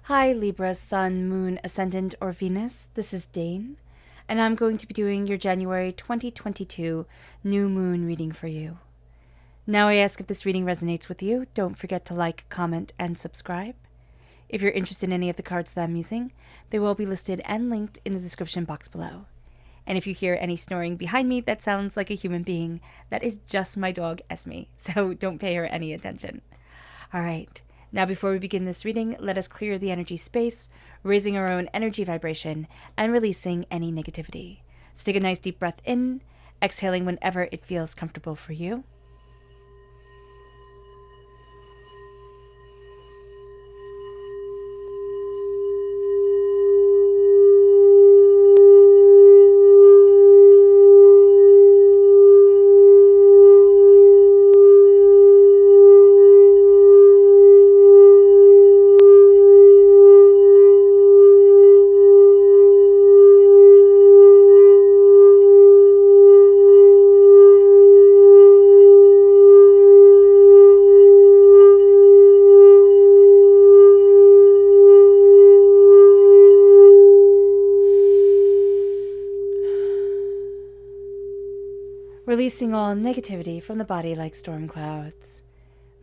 Hi Libra, Sun, Moon, Ascendant, or Venus. This is Dane, and I'm going to be doing your January 2022 New Moon reading for you. Now I ask if this reading resonates with you, don't forget to like, comment, and subscribe. If you're interested in any of the cards that I'm using, they will be listed and linked in the description box below. And if you hear any snoring behind me that sounds like a human being, that is just my dog Esme, so don't pay her any attention. Alright. Now, before we begin this reading, let us clear the energy space, raising our own energy vibration and releasing any negativity. So take a nice deep breath in, exhaling whenever it feels comfortable for you. Releasing all negativity from the body like storm clouds,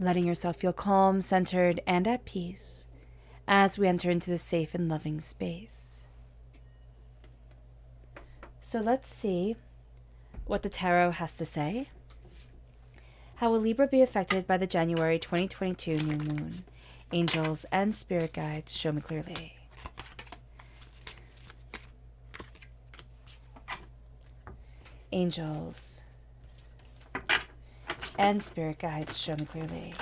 letting yourself feel calm, centered, and at peace as we enter into this safe and loving space. So let's see what the tarot has to say. How will Libra be affected by the January 2022 new moon? Angels and spirit guides, show me clearly. Angels and spirit guides, show me clearly.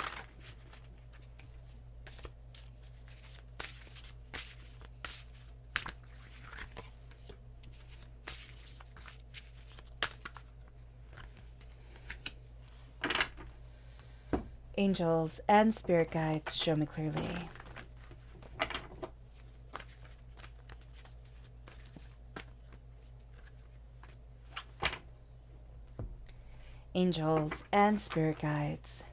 Angels and spirit guides, show me clearly. Angels and spirit guides.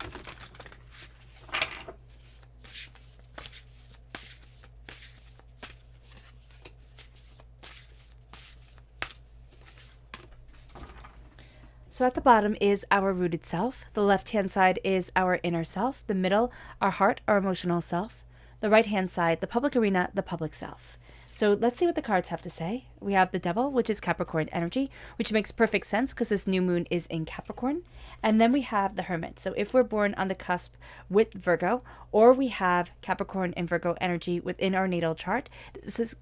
So at the bottom is our rooted self. The left-hand side is our inner self. The middle, our heart, our emotional self. The right-hand side, the public arena, the public self. So let's see what the cards have to say. We have the Devil, which is Capricorn energy, which makes perfect sense because this new moon is in Capricorn. And then we have the Hermit. So if we're born on the cusp with Virgo, or we have Capricorn and Virgo energy within our natal chart, this is,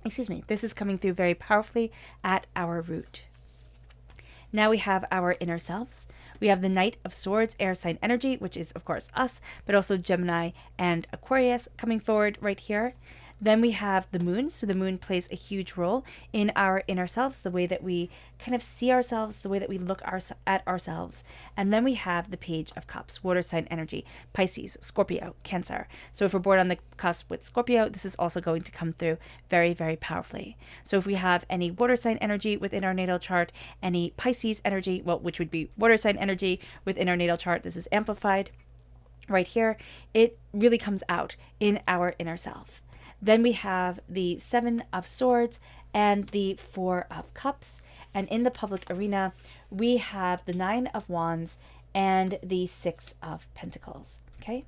this is coming through very powerfully at our root. Now we have our inner selves. We have the Knight of Swords, air sign energy, which is, of course, us, but also Gemini and Aquarius coming forward right here. Then we have the moon. So the moon plays a huge role in our inner selves, the way that we kind of see ourselves, the way that we look at ourselves. And then we have the Page of Cups, water sign energy, Pisces, Scorpio, Cancer. So if we're born on the cusp with Scorpio, this is also going to come through very, very powerfully. So if we have any water sign energy within our natal chart, any Pisces energy, well, which would be water sign energy within our natal chart, this is amplified right here. It really comes out in our inner self. Then we have the Seven of Swords and the Four of Cups. And in the public arena, we have the Nine of Wands and the Six of Pentacles. Okay?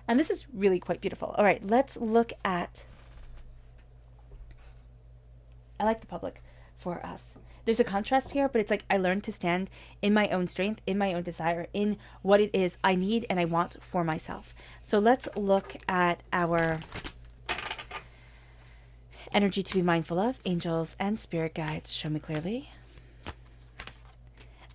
And this is really quite beautiful. All right, let's look at... I like the public for us. There's a contrast here, but it's like I learned to stand in my own strength, in my own desire, in what it is I need and I want for myself. So let's look at our... energy to be mindful of. Angels and spirit guides, show me clearly.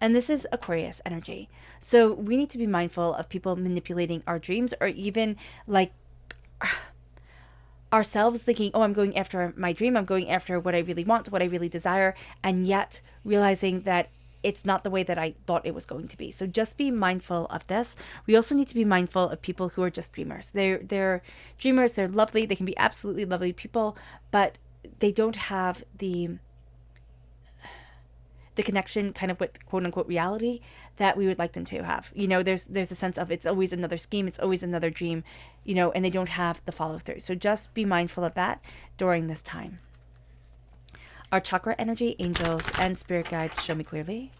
And this is Aquarius energy. So we need to be mindful of people manipulating our dreams, or even like ourselves thinking, oh, I'm going after my dream. I'm going after what I really want, what I really desire. And yet realizing that it's not the way that I thought it was going to be. So just be mindful of this. We also need to be mindful of people who are just dreamers. They're dreamers. They're lovely. They can be absolutely lovely people, but they don't have the the connection kind of with quote unquote reality that we would like them to have. There's a sense of it's always another scheme, it's always another dream, and they don't have the follow through. So just be mindful of that during this time. Our chakra energy, angels, and spirit guides show me clearly.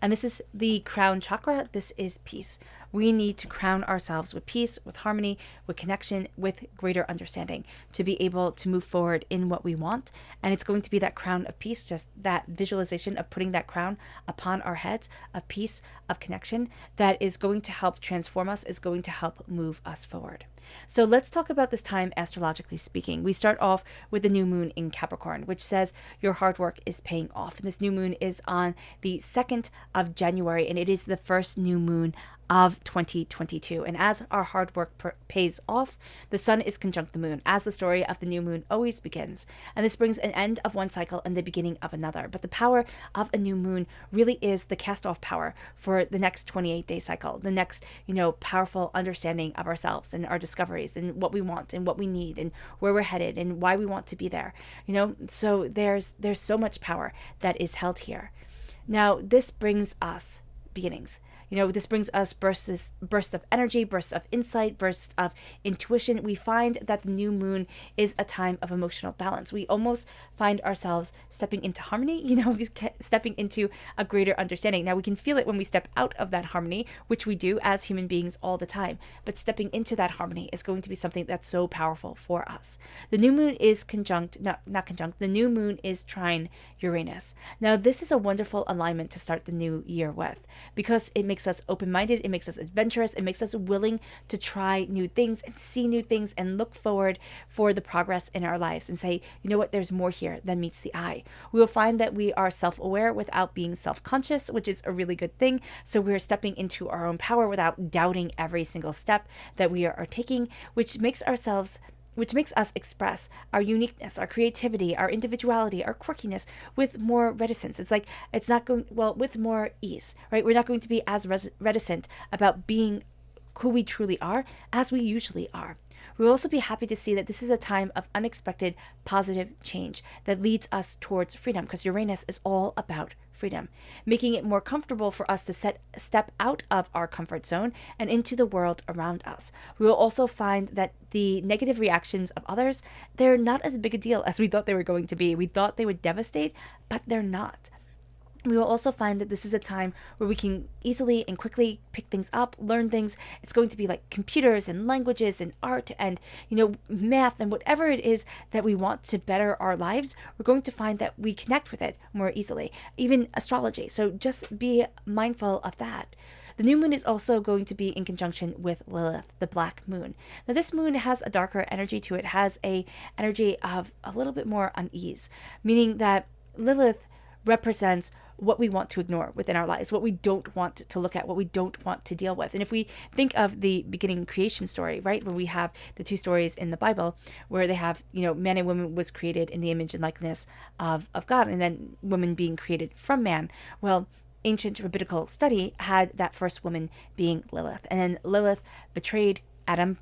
And this is the crown chakra. This is peace. We need to crown ourselves with peace, with harmony, with connection, with greater understanding to be able to move forward in what we want. And it's going to be that crown of peace, just that visualization of putting that crown upon our heads of peace, of connection, that is going to help transform us, is going to help move us forward. So let's talk about this time astrologically speaking. We start off with the new moon in Capricorn, which says your hard work is paying off. And this new moon is on the 2nd of January, and it is the first new moon of 2022. And as our hard work pays off, the sun is conjunct the moon, as the story of the new moon always begins. And this brings an end of one cycle and the beginning of another. But the power of a new moon really is the cast-off power for the next 28-day cycle, the next, powerful understanding of ourselves and our discoveries and what we want and what we need and where we're headed and why we want to be there. So there's so much power that is held here. Now, this brings us beginnings. This brings us bursts of energy, bursts of insight, bursts of intuition. We find that the new moon is a time of emotional balance. We almost find ourselves stepping into harmony, stepping into a greater understanding. Now, we can feel it when we step out of that harmony, which we do as human beings all the time. But stepping into that harmony is going to be something that's so powerful for us. The new moon is the new moon is trine Uranus. Now, this is a wonderful alignment to start the new year with, because it makes us open-minded, it makes us adventurous, it makes us willing to try new things and see new things and look forward for the progress in our lives and say, there's more here than meets the eye. We will find that we are self-aware without being self-conscious, which is a really good thing. So we're stepping into our own power without doubting every single step that we are taking, which makes us express our uniqueness, our creativity, our individuality, our quirkiness with more reticence. It's not going, with more ease, right? We're not going to be as reticent about being who we truly are as we usually are. We'll also be happy to see that this is a time of unexpected positive change that leads us towards freedom, because Uranus is all about freedom, making it more comfortable for us to step out of our comfort zone and into the world around us. We will also find that the negative reactions of others, they're not as big a deal as we thought they were going to be. We thought they would devastate, but they're not. We will also find that this is a time where we can easily and quickly pick things up, learn things. It's going to be like computers and languages and art and, math and whatever it is that we want to better our lives. We're going to find that we connect with it more easily, even astrology. So just be mindful of that. The new moon is also going to be in conjunction with Lilith, the black moon. Now, this moon has a darker energy to it, has a energy of a little bit more unease, meaning that Lilith represents what we want to ignore within our lives, what we don't want to look at, what we don't want to deal with. And if we think of the beginning creation story, right, where we have the two stories in the Bible where they have, man and woman was created in the image and likeness of God, and then woman being created from man. Well, ancient rabbinical study had that first woman being Lilith. And then Lilith betrayed Adam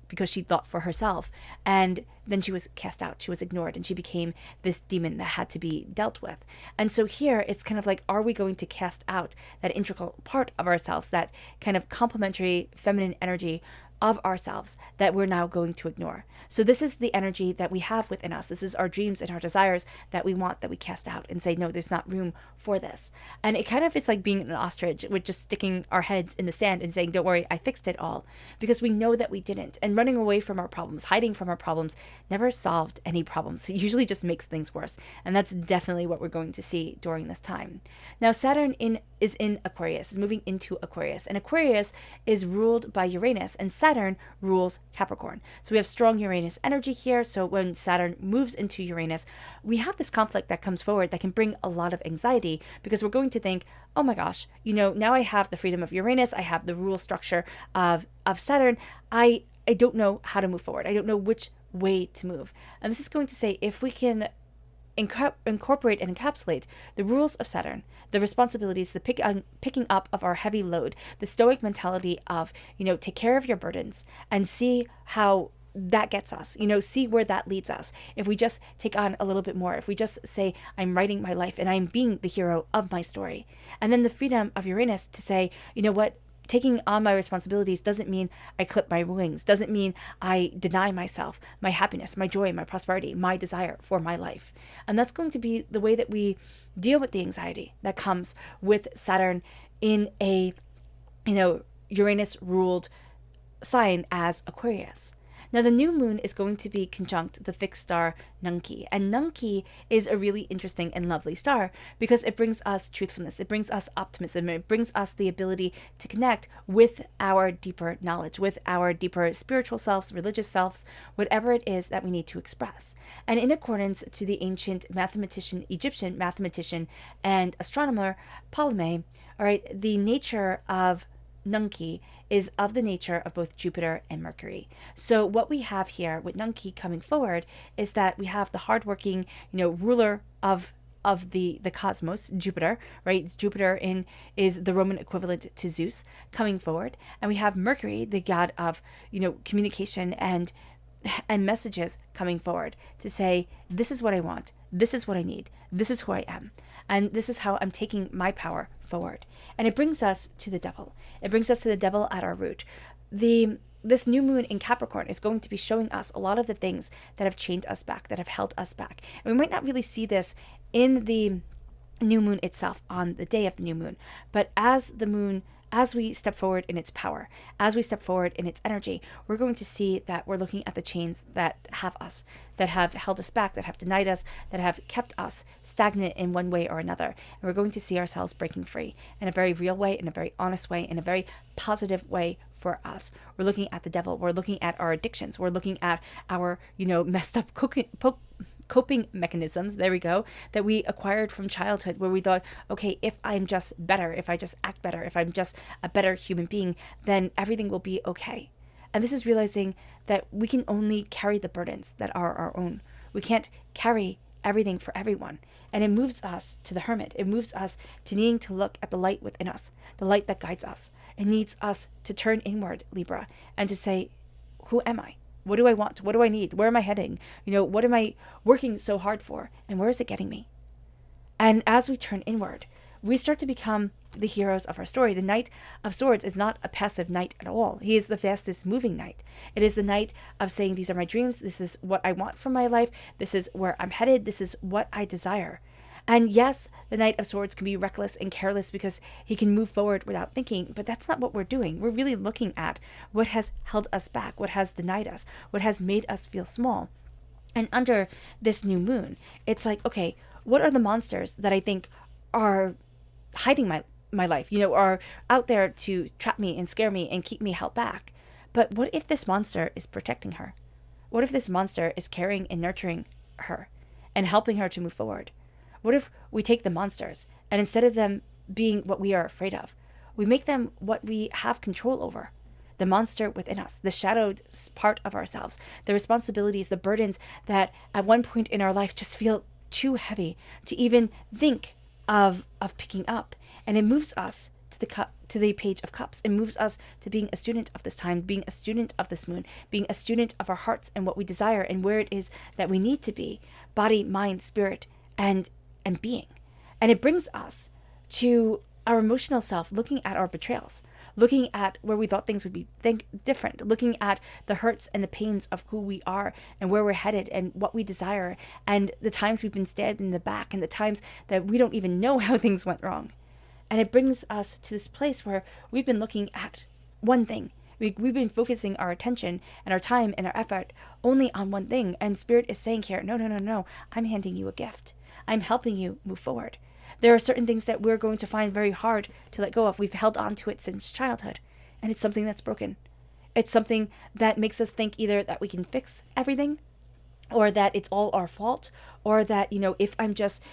because she thought for herself. And then she was cast out, she was ignored, and she became this demon that had to be dealt with. And so here it's kind of like, are we going to cast out that integral part of ourselves, that kind of complementary feminine energy of ourselves that we're now going to ignore? So this is the energy that we have within us. This is our dreams and our desires that we want, that we cast out and say, no, there's not room for this. And it's like being an ostrich with just sticking our heads in the sand and saying, don't worry, I fixed it all, because we know that we didn't. And running away from our problems, hiding from our problems, never solved any problems. It usually just makes things worse. And that's definitely what we're going to see during this time. Now, Saturn is in Aquarius, is moving into Aquarius. And Aquarius is ruled by Uranus, and Saturn rules Capricorn. So we have strong Uranus energy here. So when Saturn moves into Uranus, we have this conflict that comes forward that can bring a lot of anxiety, because we're going to think, oh my gosh, now I have the freedom of Uranus, I have the rule structure of Saturn. I don't know how to move forward. I don't know which way to move. And this is going to say, if we can incorporate and encapsulate the rules of Saturn, the responsibilities, the picking up of our heavy load, the stoic mentality of, take care of your burdens and see how that gets us, see where that leads us. If we just take on a little bit more, if we just say, I'm writing my life and I'm being the hero of my story. And then the freedom of Uranus to say, you know what, taking on my responsibilities doesn't mean I clip my wings, doesn't mean I deny myself, my happiness, my joy, my prosperity, my desire for my life. And that's going to be the way that we deal with the anxiety that comes with Saturn in a, Uranus ruled sign as Aquarius. Now, the new moon is going to be conjunct the fixed star Nunki. And Nunki is a really interesting and lovely star because it brings us truthfulness, it brings us optimism, it brings us the ability to connect with our deeper knowledge, with our deeper spiritual selves, religious selves, whatever it is that we need to express. And in accordance to the ancient Egyptian mathematician and astronomer Ptolemy, all right, the nature of Nunki is of the nature of both Jupiter and Mercury. So what we have here with Nunki coming forward is that we have the hardworking, ruler of the cosmos, Jupiter, right? Jupiter is the Roman equivalent to Zeus coming forward, and we have Mercury, the god of communication and messages coming forward to say, this is what I want, this is what I need, this is who I am, and this is how I'm taking my power forward. And it brings us to the devil. It brings us to the devil at our root. This new moon in Capricorn is going to be showing us a lot of the things that have chained us back, that have held us back. And we might not really see this in the new moon itself on the day of the new moon, but as we step forward in its power, as we step forward in its energy, we're going to see that we're looking at the chains that have us, that have held us back, that have denied us, that have kept us stagnant in one way or another. And we're going to see ourselves breaking free in a very real way, in a very honest way, in a very positive way for us. We're looking at the devil. We're looking at our addictions. We're looking at our, messed up coping mechanisms, there we go, that we acquired from childhood, where we thought, okay, if I'm just better, if I just act better, if I'm just a better human being, then everything will be okay. And this is realizing that we can only carry the burdens that are our own. We can't carry everything for everyone. And it moves us to the hermit. It moves us to needing to look at the light within us, the light that guides us. It needs us to turn inward, Libra, and to say, who am I? What do I want? What do I need? Where am I heading? What am I working so hard for? And where is it getting me? And as we turn inward, we start to become the heroes of our story. The Knight of Swords is not a passive knight at all. He is the fastest moving knight. It is the knight of saying, these are my dreams. This is what I want from my life. This is where I'm headed. This is what I desire. And yes, the Knight of Swords can be reckless and careless because he can move forward without thinking, but that's not what we're doing. We're really looking at what has held us back, what has denied us, what has made us feel small. And under this new moon, it's like, okay, what are the monsters that I think are hiding my life, are out there to trap me and scare me and keep me held back? But what if this monster is protecting her? What if this monster is caring and nurturing her and helping her to move forward? What if we take the monsters and instead of them being what we are afraid of, we make them what we have control over? The monster within us, the shadowed part of ourselves, the responsibilities, the burdens that at one point in our life just feel too heavy to even think of picking up. And it moves us to the Page of Cups. It moves us to being a student of this time, being a student of this moon, being a student of our hearts and what we desire and where it is that we need to be, body, mind, spirit, and being. And it brings us to our emotional self, looking at our betrayals, looking at where we thought things would be different, looking at the hurts and the pains of who we are and where we're headed and what we desire, and the times we've been stabbed in the back and the times that we don't even know how things went wrong. And it brings us to this place where we've been looking at one thing. We've been focusing our attention and our time and our effort only on one thing. And Spirit is saying here, no, I'm handing you a gift. I'm helping you move forward. There are certain things that we're going to find very hard to let go of. We've held on to it since childhood, and it's something that's broken. It's something that makes us think either that we can fix everything, or that it's all our fault, or that, if I'm just,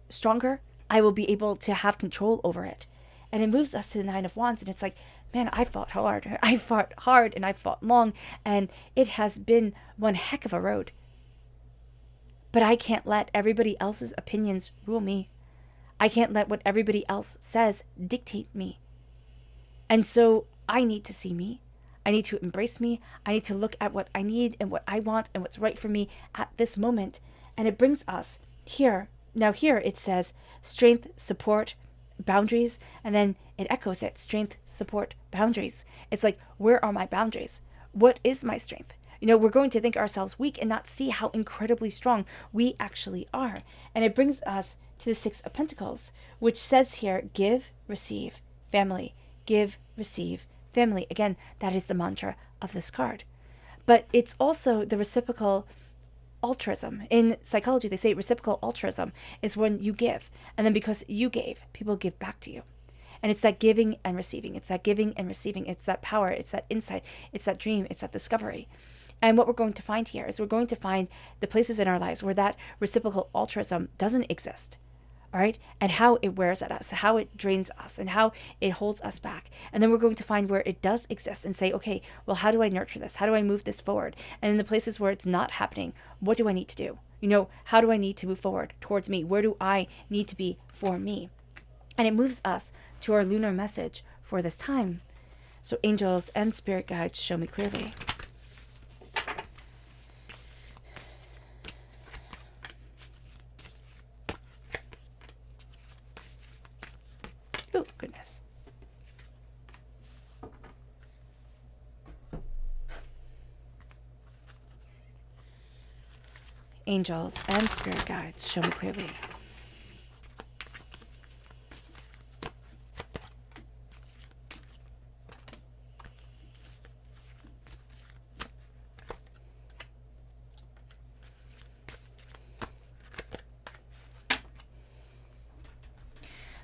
stronger, I will be able to have control over it. And it moves us to the Nine of Wands, and it's like, man, I fought hard and I fought long, and it has been one heck of a road. But I can't let everybody else's opinions rule me. I can't let what everybody else says dictate me. And so I need to see me. I need to embrace me. I need to look at what I need and what I want and what's right for me at this moment. And it brings us here. Now here it says strength, support, boundaries, and then it echoes it, strength, support, boundaries. It's like, where are my boundaries? What is my strength? We're going to think ourselves weak and not see how incredibly strong we actually are. And it brings us to the Six of Pentacles, which says here, give, receive, family. Give, receive, family. Again, that is the mantra of this card. But it's also the reciprocal altruism. In psychology, they say reciprocal altruism is when you give. And then because you gave, people give back to you. And it's that giving and receiving. It's that giving and receiving. It's that power. It's that insight. It's that dream. It's that discovery. And what we're going to find here is we're going to find the places in our lives where that reciprocal altruism doesn't exist. All right. And how it wears at us, how it drains us, and how it holds us back. And then we're going to find where it does exist and say, okay, well, how do I nurture this? How do I move this forward? And in the places where it's not happening, what do I need to do? How do I need to move forward towards me? Where do I need to be for me? And it moves us to our lunar message for this time. So angels and spirit guides, show me clearly. Oh, goodness. Angels and spirit guides, show me clearly.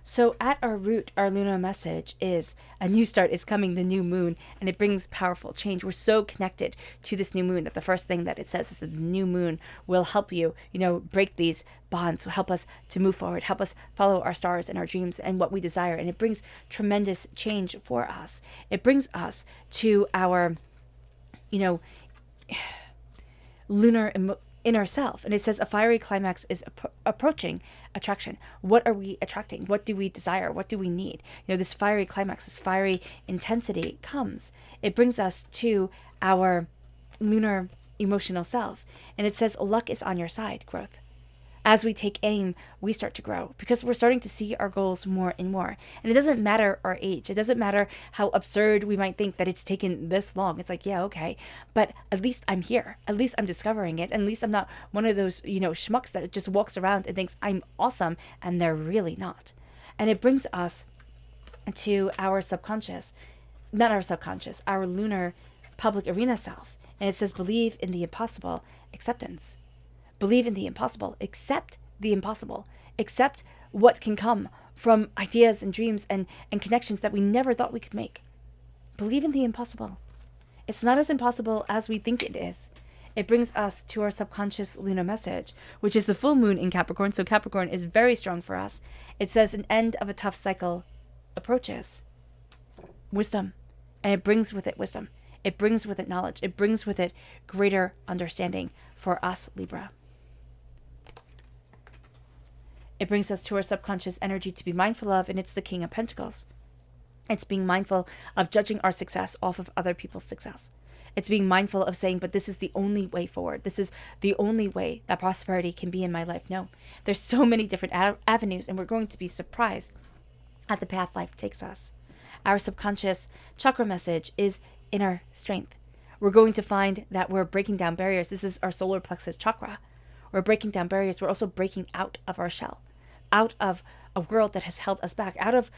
So at our root, our lunar message is a new start is coming, the new moon, and it brings powerful change. We're so connected to this new moon that the first thing that it says is that the new moon will help you, break these bonds, will help us to move forward, help us follow our stars and our dreams and what we desire. And it brings tremendous change for us. It brings us to our, lunar inner self. And it says a fiery climax is approaching attraction. What are we attracting? What do we desire? What do we need? This fiery climax, this fiery intensity comes. It brings us to our lunar emotional self. And it says luck is on your side, growth. As we take aim, we start to grow because we're starting to see our goals more and more. And it doesn't matter our age. It doesn't matter how absurd we might think that it's taken this long. It's like, yeah, okay. But at least I'm here. At least I'm discovering it. At least I'm not one of those, schmucks that just walks around and thinks I'm awesome and they're really not. And it brings us to our subconscious, not our subconscious, our lunar public arena self. And it says, believe in the impossible, acceptance. Believe in the impossible, accept the impossible, accept what can come from ideas and dreams and connections that we never thought we could make. Believe in the impossible. It's not as impossible as we think it is. It brings us to our subconscious lunar message, which is the full moon in Capricorn. So Capricorn is very strong for us. It says an end of a tough cycle approaches. Wisdom. And it brings with it wisdom. It brings with it knowledge. It brings with it greater understanding for us, Libra. It brings us to our subconscious energy to be mindful of, and it's the King of Pentacles. It's being mindful of judging our success off of other people's success. It's being mindful of saying, but this is the only way forward. This is the only way that prosperity can be in my life. No, there's so many different avenues, and we're going to be surprised at the path life takes us. Our subconscious chakra message is inner strength. We're going to find that we're breaking down barriers. This is our solar plexus chakra. We're breaking down barriers. We're also breaking out of our shell, out of a world that has held us back, out of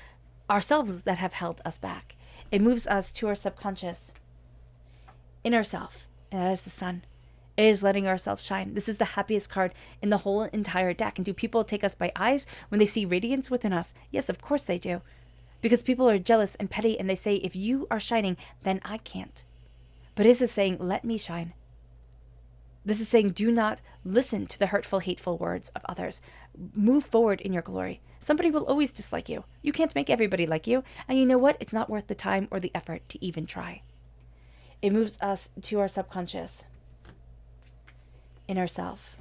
ourselves that have held us back. It moves us to our subconscious inner self, and that is the sun. It is letting ourselves shine. This is the happiest card in the whole entire deck. And do people take us by eyes when they see radiance within us? Yes, of course they do. Because people are jealous and petty, and they say, if you are shining, then I can't. But this is saying, let me shine. This is saying, do not listen to the hurtful, hateful words of others. Move forward in your glory. Somebody will always dislike you. You can't make everybody like you. And you know what? It's not worth the time or the effort to even try. It moves us to our subconscious inner self.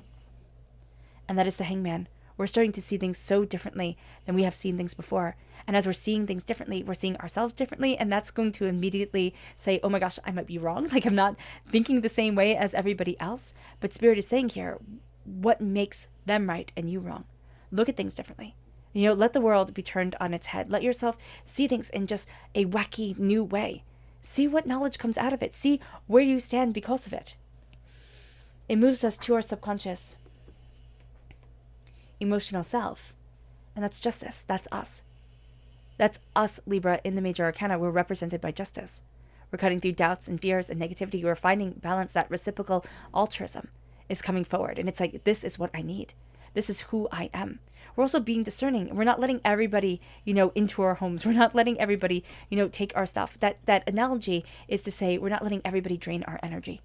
And that is the Hangman. We're starting to see things so differently than we have seen things before. And as we're seeing things differently, we're seeing ourselves differently. And that's going to immediately say, oh my gosh, I might be wrong. Like, I'm not thinking the same way as everybody else. But Spirit is saying here, what makes them right and you wrong? Look at things differently. Let the world be turned on its head. Let yourself see things in just a wacky new way. See what knowledge comes out of it. See where you stand because of it. It moves us to our subconscious emotional self. And that's justice. That's us. That's us, Libra, in the major arcana. We're represented by justice. We're cutting through doubts and fears and negativity. We're finding balance. That reciprocal altruism is coming forward. And it's like, this is what I need. This is who I am. We're also being discerning. We're not letting everybody, into our homes. We're not letting everybody, take our stuff. That analogy is to say we're not letting everybody drain our energy.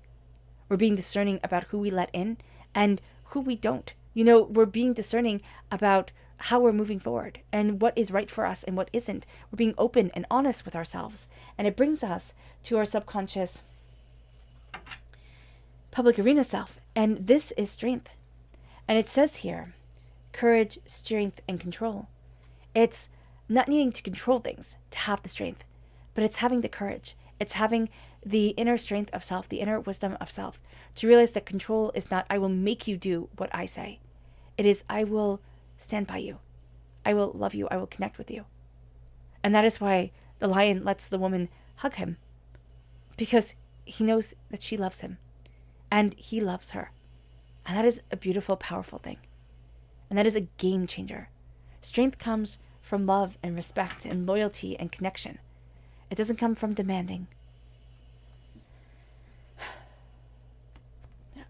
We're being discerning about who we let in and who we don't. We're being discerning about how we're moving forward and what is right for us and what isn't. We're being open and honest with ourselves. And it brings us to our subconscious public arena self. And this is strength. And it says here, courage, strength, and control. It's not needing to control things to have the strength, but it's having the courage. It's having the inner strength of self, the inner wisdom of self, to realize that control is not, I will make you do what I say. It is, I will stand by you. I will love you. I will connect with you. And that is why the lion lets the woman hug him, because he knows that she loves him and he loves her. And that is a beautiful, powerful thing. And that is a game changer. Strength comes from love and respect and loyalty and connection. It doesn't come from demanding.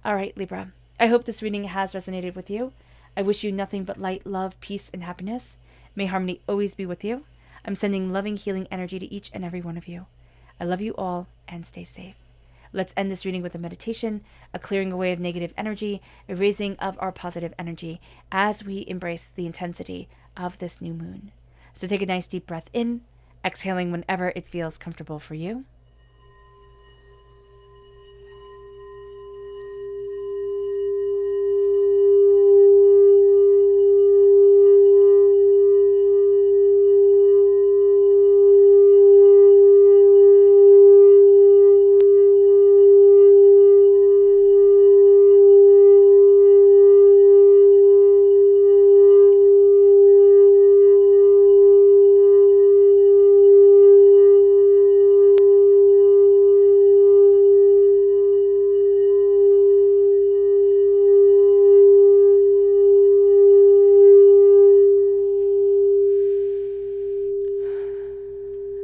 All right, Libra. I hope this reading has resonated with you. I wish you nothing but light, love, peace, and happiness. May harmony always be with you. I'm sending loving, healing energy to each and every one of you. I love you all and stay safe. Let's end this reading with a meditation, a clearing away of negative energy, a raising of our positive energy as we embrace the intensity of this new moon. So take a nice deep breath in, exhaling whenever it feels comfortable for you.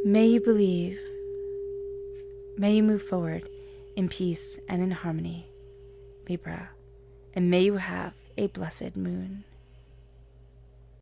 May you believe, may you move forward in peace and in harmony, Libra, and may you have a blessed moon.